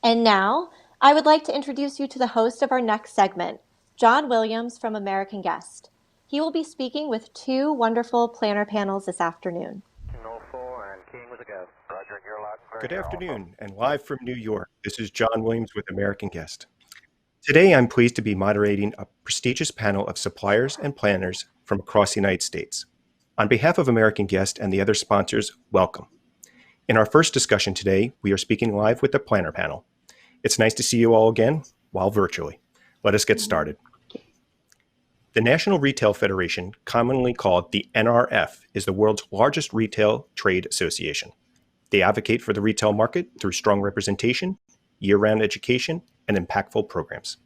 And now, I would like to introduce you to the host of our next segment, John Williams from American Guest. He will be speaking with two wonderful planner panels this afternoon. Good afternoon, and live from New York, this is John Williams with American Guest. Today, I'm pleased to be moderating a prestigious panel of suppliers and planners from across the United States. On behalf of American Guest and the other sponsors, welcome. In our first discussion today, we are speaking live with the planner panel. It's nice to see you all again, while virtually. Let us get started. The National Retail Federation, commonly called the NRF, is the world's largest retail trade association. They advocate for the retail market through strong representation, year-round education, and impactful programs.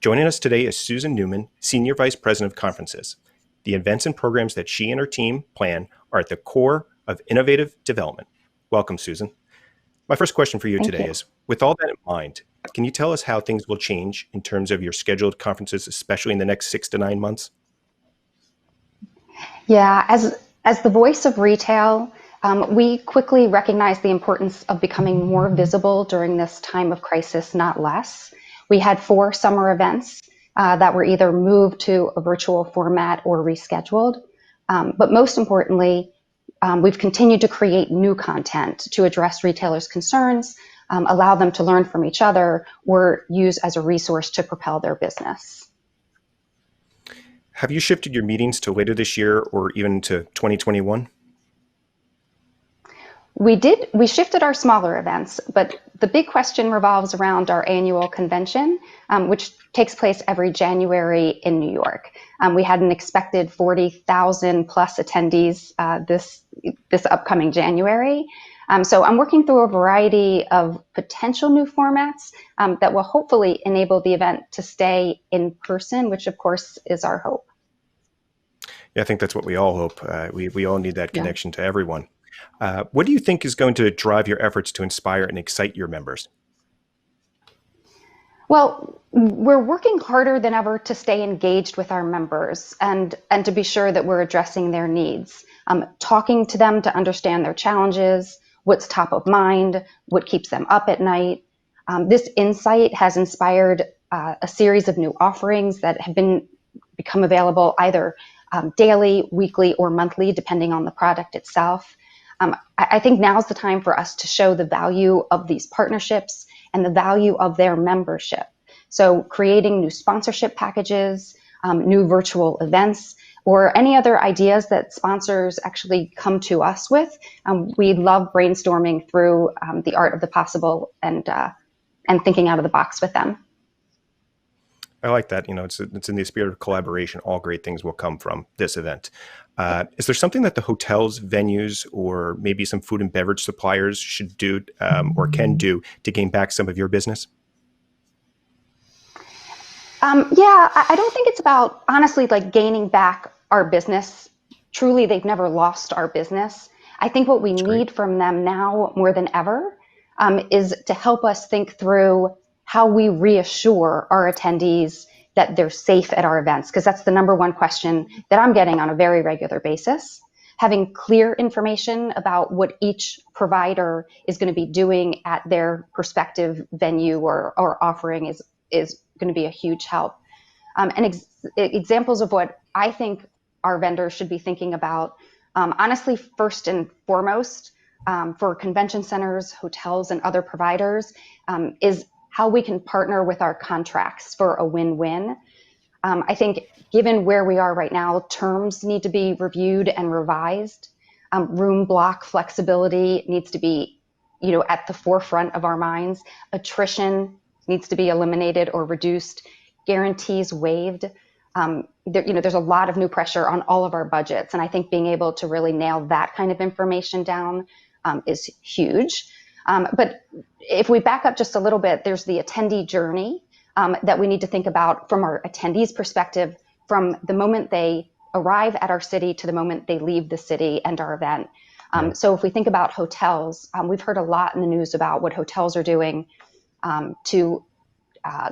Joining us today is Susan Newman, Senior Vice President of Conferences. The events and programs that she and her team plan are at the core of innovative development. Welcome, Susan. My first question for you today is, with all that in mind, can you tell us how things will change in terms of your scheduled conferences, especially in the next 6 to 9 months? Yeah, as the voice of retail, we quickly recognized the importance of becoming more visible during this time of crisis, not less. We had 4 summer events that were either moved to a virtual format or rescheduled. But most importantly, we've continued to create new content to address retailers' concerns, allow them to learn from each other, or use as a resource to propel their business. Have you shifted your meetings to later this year or even to 2021? We shifted our smaller events, but the big question revolves around our annual convention, which takes place every January in New York. We had an expected 40,000 plus attendees this upcoming January. So I'm working through a variety of potential new formats that will hopefully enable the event to stay in person, which of course is our hope. Yeah, I think that's what we all hope. We all need that connection to everyone. What do you think is going to drive your efforts to inspire and excite your members? Well, we're working harder than ever to stay engaged with our members and to be sure that we're addressing their needs, talking to them to understand their challenges, what's top of mind, what keeps them up at night. This insight has inspired a series of new offerings that have become available either daily, weekly, or monthly, depending on the product itself. I think now's the time for us to show the value of these partnerships and the value of their membership. So creating new sponsorship packages, new virtual events, or any other ideas that sponsors actually come to us with. We love brainstorming through the art of the possible and thinking out of the box with them. I like that. It's in the spirit of collaboration. All great things will come from this event. Is there something that the hotels, venues, or maybe some food and beverage suppliers should do or can do to gain back some of your business? I don't think it's about, honestly, like gaining back our business. Truly, they've never lost our business. I think what we need from them now more than ever is to help us think through how we reassure our attendees that they're safe at our events, because that's the number one question that I'm getting on a very regular basis. Having clear information about what each provider is going to be doing at their prospective venue or offering is going to be a huge help. Examples of what I think our vendors should be thinking about, honestly, first and foremost, for convention centers, hotels, and other providers, is how we can partner with our contracts for a win-win. I think given where we are right now, terms need to be reviewed and revised. Room block flexibility needs to be, at the forefront of our minds. Attrition needs to be eliminated or reduced. Guarantees waived. There's a lot of new pressure on all of our budgets, and I think being able to really nail that kind of information down is huge. But if we back up just a little bit, there's the attendee journey that we need to think about from our attendees' perspective, from the moment they arrive at our city to the moment they leave the city and our event. So if we think about hotels, we've heard a lot in the news about what hotels are doing to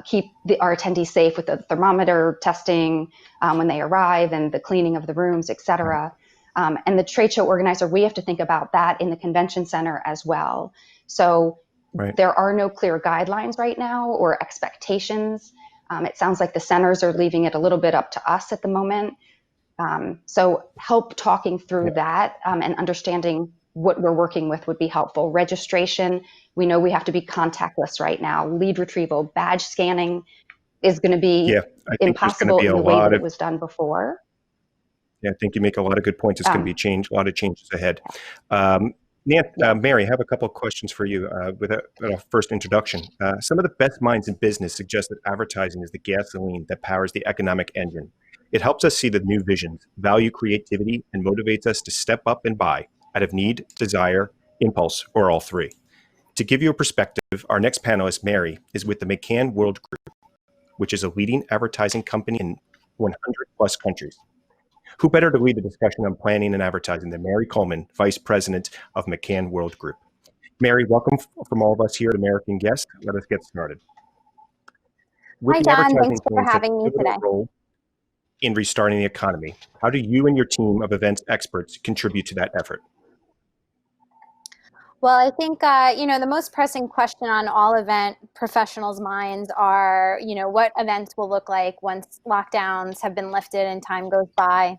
keep our attendees safe with the thermometer testing when they arrive and the cleaning of the rooms, et cetera. And the trade show organizer, we have to think about that in the convention center as well. So Right. There are no clear guidelines right now or expectations. It sounds like the centers are leaving it a little bit up to us at the moment. So help talking through Yeah. that and understanding what we're working with would be helpful. Registration, we know we have to be contactless right now. Lead retrieval, badge scanning is going to be Yeah. I think there's going to impossible be in a the way lot that it of, was done before. yeah, I think you make a lot of good points. It's going to be Um, change, a lot of changes ahead. Um, yeah. Mary, I have a couple of questions for you with a first introduction. Some of the best minds in business suggest that advertising is the gasoline that powers the economic engine. It helps us see the new visions, value creativity, and motivates us to step up and buy out of need, desire, impulse, or all three. To give you a perspective, our next panelist, Mary, is with the McCann World Group, which is a leading advertising company in 100 plus countries. Who better to lead the discussion on planning and advertising than Mary Coleman, Vice President of McCann World Group? Mary, welcome from all of us here at American Guest. Let us get started. With Hi, the John. advertising Thanks for playing such having a me pivotal today. role in restarting the economy, how do you and your team of events experts contribute to that effort? Well, I think, the most pressing question on all event professionals' minds are, what events will look like once lockdowns have been lifted and time goes by.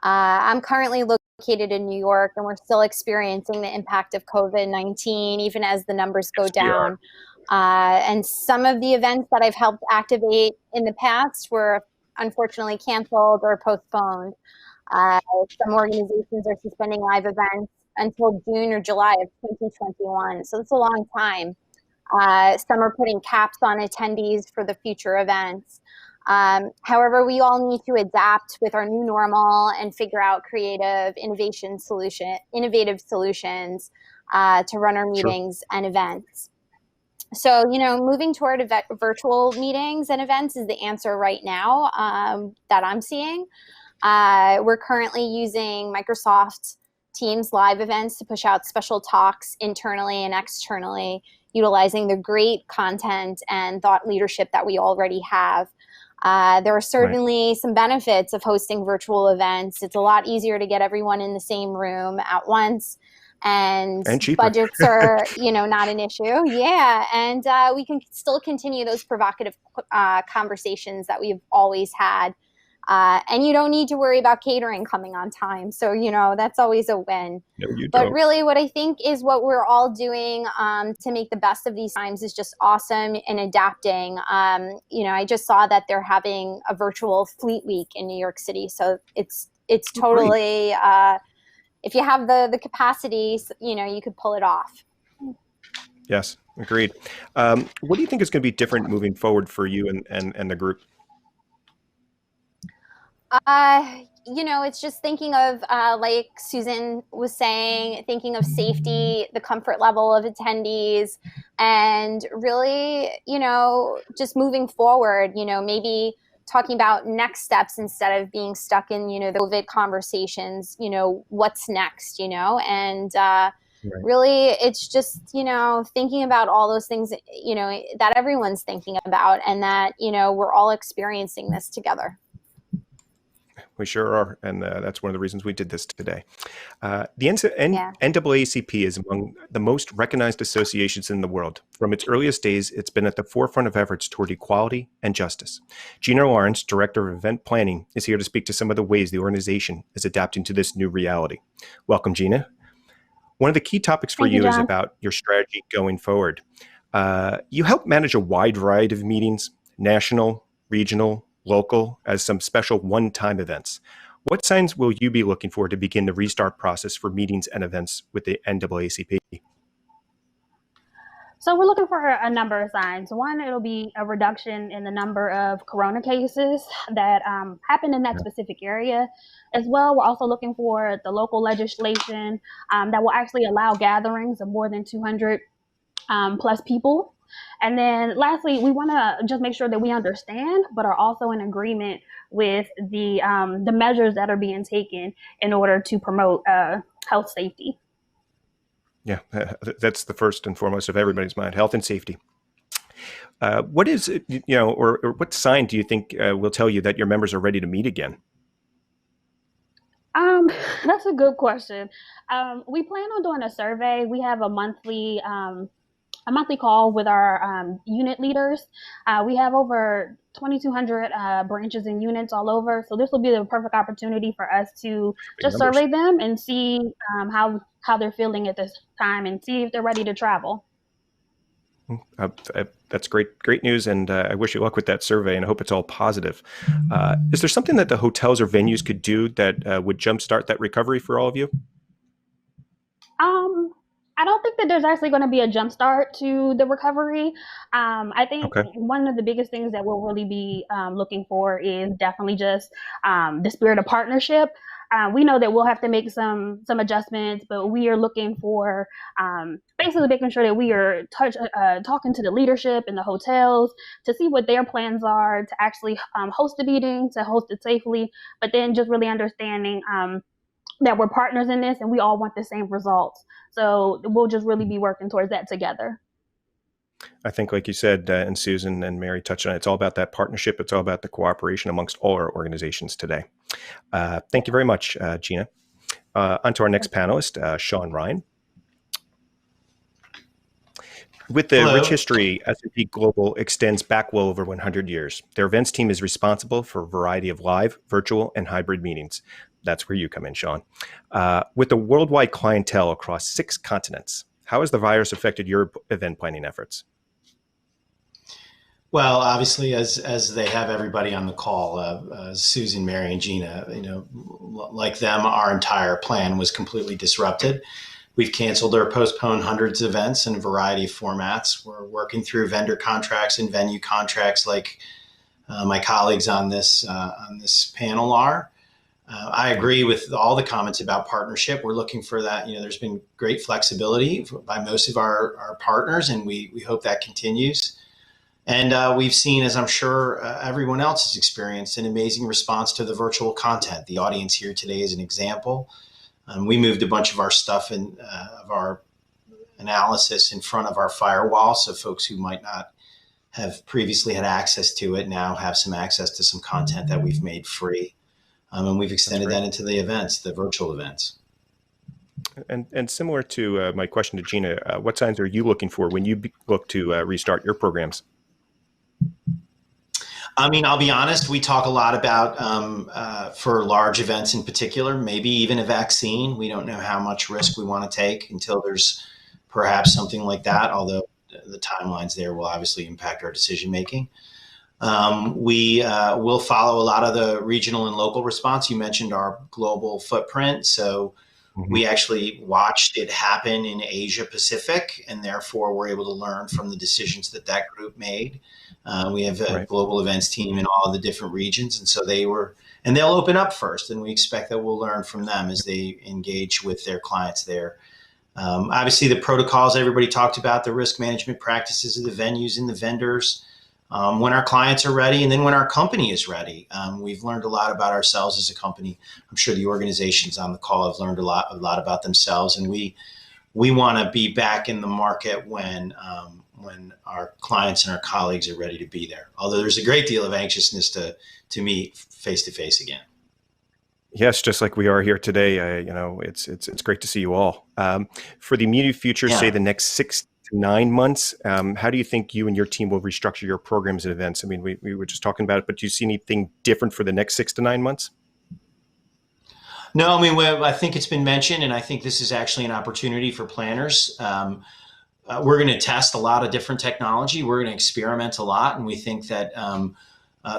I'm currently located in New York, and we're still experiencing the impact of COVID-19, even as the numbers go Yes, we are. down. And some of the events that I've helped activate in the past were unfortunately canceled or postponed. Uh, some organizations are suspending live events until June or July of 2021. So it's a long time. Some are putting caps on attendees for the future events. However, we all need to adapt with our new normal and figure out innovative solutions to run our Sure. meetings and events. So, moving toward virtual meetings and events is the answer right now that I'm seeing. We're currently using Microsoft Teams live events to push out special talks internally and externally, utilizing the great content and thought leadership that we already have. There are certainly some benefits of hosting virtual events. It's a lot easier to get everyone in the same room at once. And cheaper. budgets are, not an issue. Yeah, and we can still continue those provocative conversations that we've always had. And you don't need to worry about catering coming on time. So, that's always a win. No, you But don't. really what I think is what we're all doing to make the best of these times is just awesome and adapting. I just saw that they're having a virtual fleet week in New York City. So it's totally, if you have the capacity, you could pull it off. Yes, agreed. What do you think is going to be different moving forward for you and the group? It's just thinking of, like Susan was saying, thinking of safety, the comfort level of attendees, and really, just moving forward, maybe talking about next steps instead of being stuck in, the COVID conversations, what's next, and Right. really it's just, thinking about all those things, that everyone's thinking about and that, we're all experiencing this together. We sure are, and that's one of the reasons we did this today. The NAACP is among the most recognized associations in the world. From its earliest days, it's been at the forefront of efforts toward equality and justice. Gina Lawrence, Director of Event Planning, is here to speak to some of the ways the organization is adapting to this new reality. Welcome, Gina. One of the key topics for you is about your strategy going forward. You help manage a wide variety of meetings, national, regional, local, as some special one-time events. What signs will you be looking for to begin the restart process for meetings and events with the NAACP? So we're looking for a number of signs. One, it'll be a reduction in the number of corona cases that happen in that specific area. As well, we're also looking for the local legislation that will actually allow gatherings of more than 200 plus people. And then lastly, we want to just make sure that we understand, but are also in agreement with the measures that are being taken in order to promote health safety. Yeah, that's the first and foremost of everybody's mind, health and safety. What is, or what sign do you think will tell you that your members are ready to meet again? That's a good question. We plan on doing a survey. We have a monthly monthly call with our unit leaders. We have over 2,200 branches and units all over. So this will be the perfect opportunity for us to Big just numbers. survey them and see how they're feeling at this time and see if they're ready to travel. That's great news, and I wish you luck with that survey, and I hope it's all positive. Is there something that the hotels or venues could do that would jumpstart that recovery for all of you? I don't think that there's actually going to be a jump start to the recovery. I think Okay. one of the biggest things that we'll really be looking for is definitely just the spirit of partnership. We know that we'll have to make some adjustments, but we are looking for basically making sure that we are talking to the leadership in the hotels to see what their plans are to actually host the meeting, to host it safely, but then just really understanding that we're partners in this and we all want the same results. So we'll just really be working towards that together. I think, like you said, and Susan and Mary touched on it, it's all about that partnership. It's all about the cooperation amongst all our organizations today. Thank you very much, Gina. On to our next panelist, Sean Ryan. With the Hello. rich history, S&P Global extends back well over 100 years. Their events team is responsible for a variety of live, virtual, and hybrid meetings. That's where you come in, Sean. With a worldwide clientele across 6 continents, how has the virus affected your event planning efforts? Well, obviously, as they have everybody on the call, Susan, Mary, and Gina, like them, our entire plan was completely disrupted. We've canceled or postponed hundreds of events in a variety of formats. We're working through vendor contracts and venue contracts, like my colleagues on this panel are. I agree with all the comments about partnership. We're looking for that. There's been great flexibility by most of our partners, and we hope that continues. And we've seen, as I'm sure everyone else has experienced, an amazing response to the virtual content. The audience here today is an example. We moved a bunch of our stuff of our analysis in front of our firewall, so folks who might not have previously had access to it now have some access to some content that we've made free. And we've extended that into the events, the virtual events. And similar to my question to Gina, what signs are you looking for when you look to restart your programs? I mean, I'll be honest, we talk a lot about, for large events in particular, maybe even a vaccine. We don't know how much risk we want to take until there's perhaps something like that, although the timelines there will obviously impact our decision making. We will follow a lot of the regional and local response. You mentioned our global footprint. So we actually watched it happen in Asia Pacific, and therefore we're able to learn from the decisions that group made. We have a global events team in all of the different regions. And so they'll open up first, and we expect that we'll learn from them as they engage with their clients there. Obviously, the protocols everybody talked about, the risk management practices of the venues and the vendors, when our clients are ready, and then when our company is ready. We've learned a lot about ourselves as a company. I'm sure the organizations on the call have learned a lot about themselves, and we want to be back in the market when our clients and our colleagues are ready to be there. Although there's a great deal of anxiousness to meet face to face again. Yes, just like we are here today. It's great to see you all. For the immediate future, say the next 6 to 9 months, how do you think you and your team will restructure your programs and events? I mean, we were just talking about it, but do you see anything different for the next 6 to 9 months? No, I mean, I think it's been mentioned, and I think this is actually an opportunity for planners. We're going to test a lot of different technology. We're going to experiment a lot, and we think that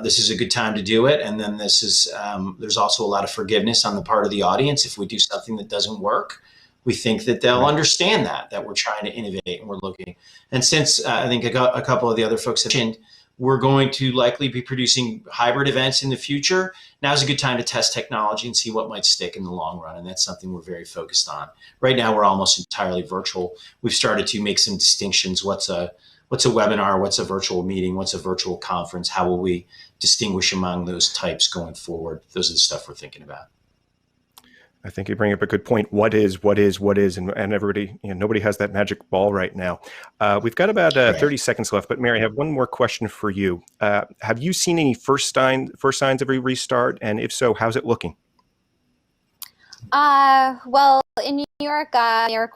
this is a good time to do it. And then there's also a lot of forgiveness on the part of the audience if we do something that doesn't work. We think that they'll understand that we're trying to innovate and we're looking. And since I think a couple of the other folks have mentioned, we're going to likely be producing hybrid events in the future. Now's a good time to test technology and see what might stick in the long run. And that's something we're very focused on. Right now, we're almost entirely virtual. We've started to make some distinctions. What's a webinar? What's a virtual meeting? What's a virtual conference? How will we distinguish among those types going forward? Those are the stuff we're thinking about. I think you bring up a good point. What is, and everybody, nobody has that magic ball right now. We've got about 30 seconds left, but Mary, I have one more question for you. Have you seen any first signs of a restart? And if so, how's it looking? Well, in New York, Governor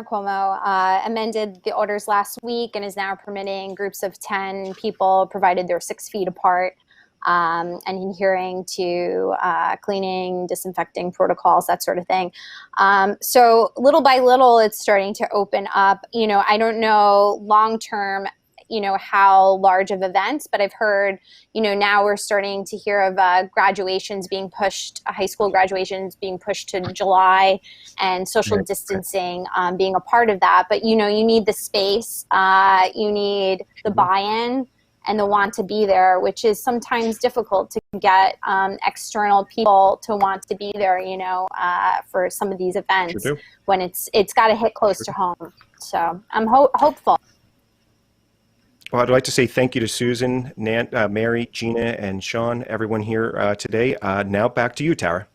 Cuomo amended the orders last week and is now permitting groups of 10 people, provided they're 6 feet apart, and adhering to cleaning, disinfecting protocols, that sort of thing. So little by little, it's starting to open up. I don't know long term, how large of events, but I've heard, now we're starting to hear of graduations being pushed, high school graduations being pushed to July, and social distancing being a part of that. But, you need the space, you need the buy-in and the want to be there, which is sometimes difficult to get external people to want to be there, for some of these events when it's got to hit close to home. So I'm hopeful. Well, I'd like to say thank you to Susan, Mary, Gina, and Sean, everyone here today. Now back to you, Tara.